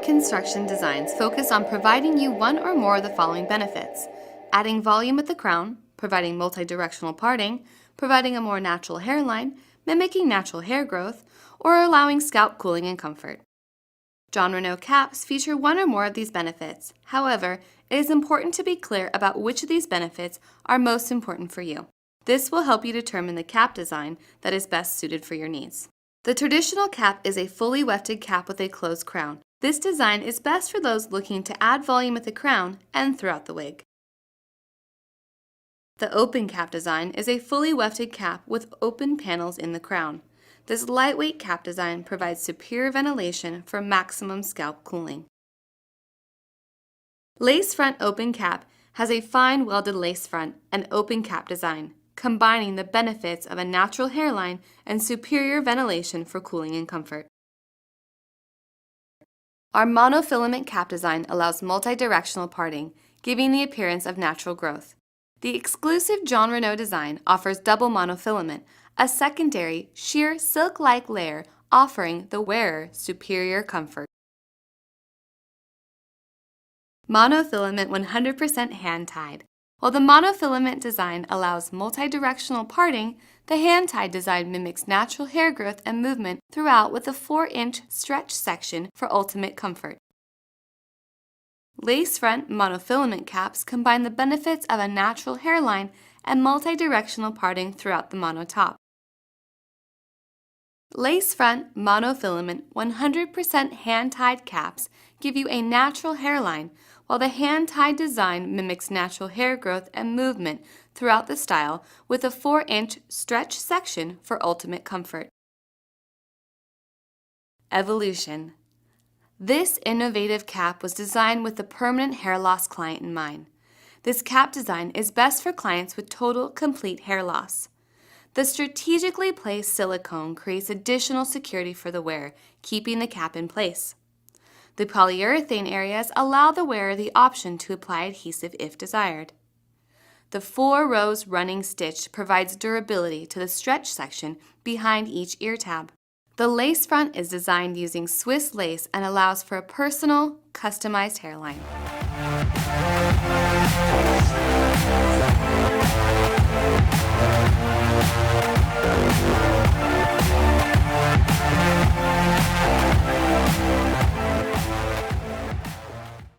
Cap construction designs focus on providing you one or more of the following benefits: adding volume at the crown, providing multi-directional parting, providing a more natural hairline, mimicking natural hair growth, or allowing scalp cooling and comfort. Jon Renau caps feature one or more of these benefits. However, it is important to be clear about which of these benefits are most important for you. This will help you determine the cap design that is best suited for your needs. The traditional cap is a fully wefted cap with a closed crown. This design is best for those looking to add volume at the crown and throughout the wig. The open cap design is a fully wefted cap with open panels in the crown. This lightweight cap design provides superior ventilation for maximum scalp cooling. Lace front open cap has a fine welded lace front and open cap design, combining the benefits of a natural hairline and superior ventilation for cooling and comfort. Our monofilament cap design allows multi-directional parting, giving the appearance of natural growth. The exclusive Jon Renau design offers double monofilament, a secondary, sheer silk-like layer offering the wearer superior comfort. Monofilament 100% hand-tied. While the monofilament design allows multi-directional parting, the hand-tied design mimics natural hair growth and movement throughout with a 4-inch stretch section for ultimate comfort. Lace front monofilament caps combine the benefits of a natural hairline and multi-directional parting throughout the mono top. Lace front monofilament 100% hand-tied caps give you a natural hairline, while the hand-tied design mimics natural hair growth and movement throughout the style with a 4-inch stretch section for ultimate comfort. Evolution. This innovative cap was designed with the permanent hair loss client in mind. This cap design is best for clients with total, complete hair loss. The strategically placed silicone creates additional security for the wearer, keeping the cap in place. The polyurethane areas allow the wearer the option to apply adhesive if desired. The 4 rows running stitch provides durability to the stretch section behind each ear tab. The lace front is designed using Swiss lace and allows for a personal, customized hairline.